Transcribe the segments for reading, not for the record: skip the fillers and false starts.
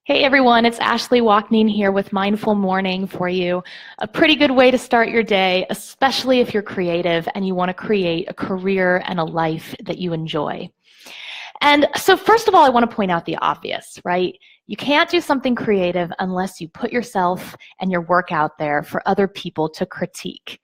Hey everyone, it's Ashley Walkneen here with Mindful Morning for you. A pretty good way to start your day, especially if you're creative and you want to create a career and a life that you enjoy. And so first of all, I want to point out the obvious, right? You can't do something creative unless you put yourself and your work out there for other people to critique.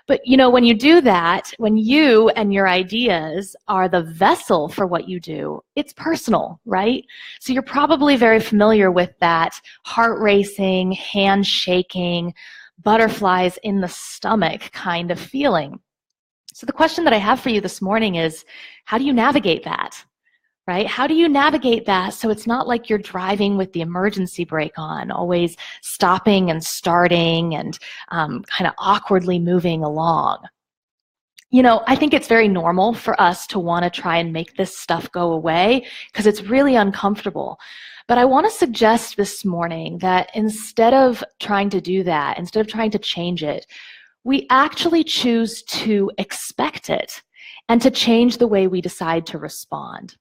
But when you do that, when you and your ideas are the vessel for what you do, it's personal, right? So you're probably very familiar with that heart racing, hand shaking, butterflies in the stomach kind of feeling. So the question that I have for you this morning is, how do you navigate that? Right? How do you navigate that so it's not like you're driving with the emergency brake on, always stopping and starting and kind of awkwardly moving along? I think it's very normal for us to want to try and make this stuff go away because it's really uncomfortable. But I want to suggest this morning that instead of trying to do that, instead of trying to change it, we actually choose to expect it and to change the way we decide to respond.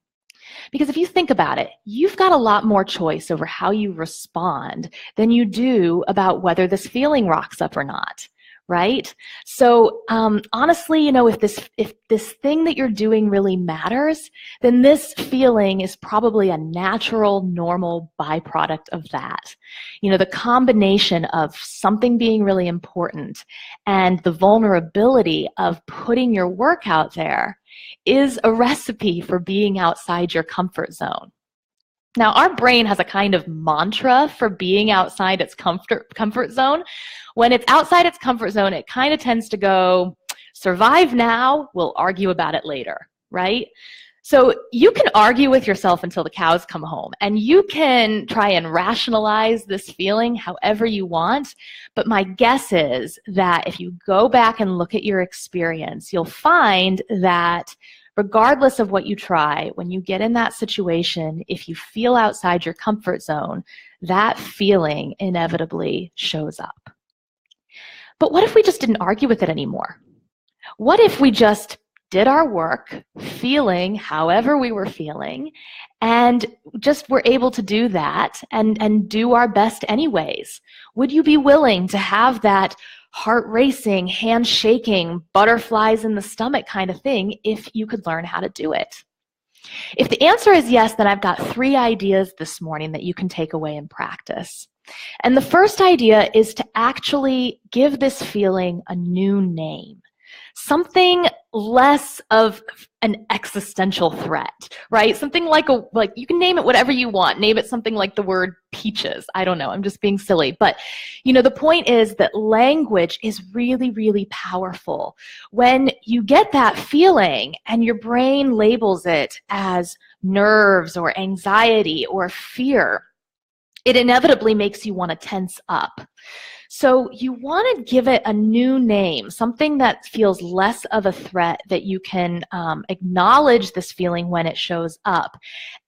Because if you think about it, you've got a lot more choice over how you respond than you do about whether this feeling rocks up or not, right? So honestly, if this thing that you're doing really matters, then this feeling is probably a natural, normal byproduct of that. The combination of something being really important and the vulnerability of putting your work out there is a recipe for being outside your comfort zone. Now, our brain has a kind of mantra for being outside its comfort zone. When it's outside its comfort zone, it kind of tends to go, survive now, we'll argue about it later, right? So you can argue with yourself until the cows come home, and you can try and rationalize this feeling however you want, but my guess is that if you go back and look at your experience, you'll find that regardless of what you try, when you get in that situation, if you feel outside your comfort zone, that feeling inevitably shows up. But what if we just didn't argue with it anymore? What if we just did our work, feeling however we were feeling, and just were able to do that and do our best anyways? Would you be willing to have that heart racing, hand shaking, butterflies in the stomach kind of thing if you could learn how to do it? If the answer is yes, then I've got 3 ideas this morning that you can take away and practice. And the first idea is to actually give this feeling a new name. Something less of an existential threat, right? Something like you can name it whatever you want. Name it something like the word peaches. I don't know. I'm just being silly. But, the point is that language is really, really powerful. When you get that feeling and your brain labels it as nerves or anxiety or fear, it inevitably makes you want to tense up. So you want to give it a new name, something that feels less of a threat, that you can acknowledge this feeling when it shows up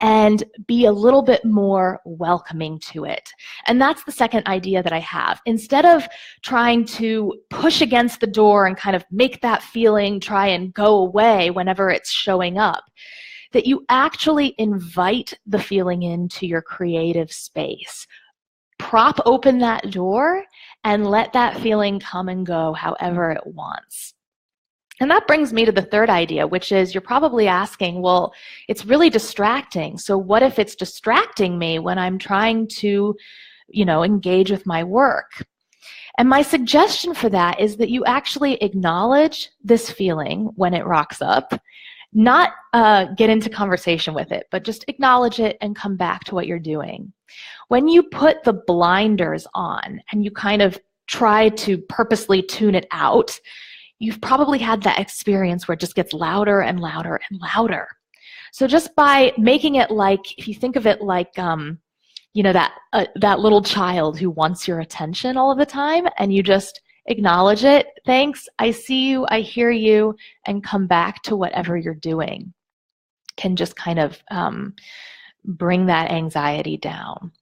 and be a little bit more welcoming to it. And that's the second idea that I have. Instead of trying to push against the door and kind of make that feeling try and go away whenever it's showing up, that you actually invite the feeling into your creative space. Prop open that door and let that feeling come and go however it wants. And that brings me to the third idea, which is you're probably asking, well, it's really distracting. So what if it's distracting me when I'm trying to, engage with my work? And my suggestion for that is that you actually acknowledge this feeling when it rocks up, not get into conversation with it, but just acknowledge it and come back to what you're doing. When you put the blinders on and you kind of try to purposely tune it out, you've probably had that experience where it just gets louder and louder and louder. So just by making it like, if you think of it like, that little child who wants your attention all of the time, and you just acknowledge it, thanks, I see you, I hear you, and come back to whatever you're doing, can just kind of bring that anxiety down.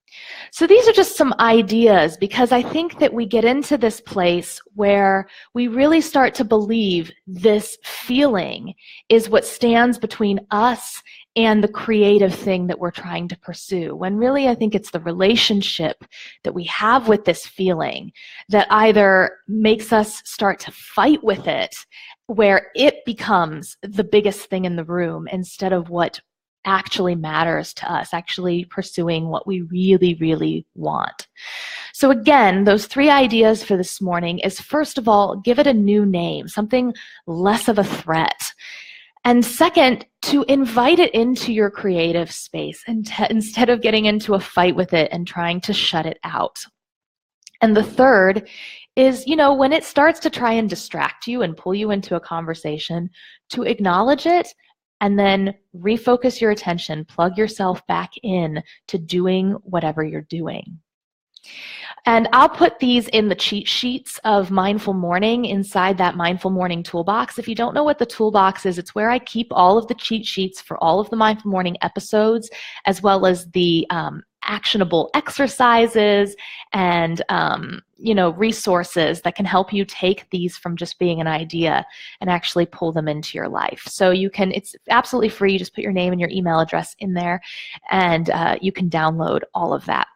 So these are just some ideas, because I think that we get into this place where we really start to believe this feeling is what stands between us and the creative thing that we're trying to pursue, when really I think it's the relationship that we have with this feeling that either makes us start to fight with it, where it becomes the biggest thing in the room instead of what actually matters to us, actually pursuing what we really, really want. So again, those 3 ideas for this morning is, first of all, give it a new name, something less of a threat. And second, to invite it into your creative space instead of getting into a fight with it and trying to shut it out. And the third is, when it starts to try and distract you and pull you into a conversation, to acknowledge it and then refocus your attention, plug yourself back in to doing whatever you're doing. And I'll put these in the cheat sheets of Mindful Morning inside that Mindful Morning toolbox. If you don't know what the toolbox is, it's where I keep all of the cheat sheets for all of the Mindful Morning episodes, as well as the actionable exercises and resources that can help you take these from just being an idea and actually pull them into your life. So it's absolutely free. You just put your name and your email address in there, and you can download all of that.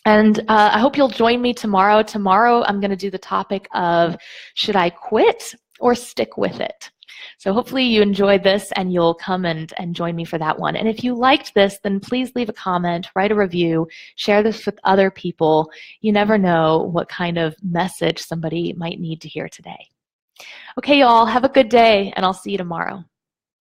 And I hope you'll join me tomorrow. Tomorrow I'm going to do the topic of, should I quit or stick with it? So hopefully you enjoyed this and you'll come and join me for that one. And if you liked this, then please leave a comment, write a review, share this with other people. You never know what kind of message somebody might need to hear today. Okay, y'all, have a good day, and I'll see you tomorrow.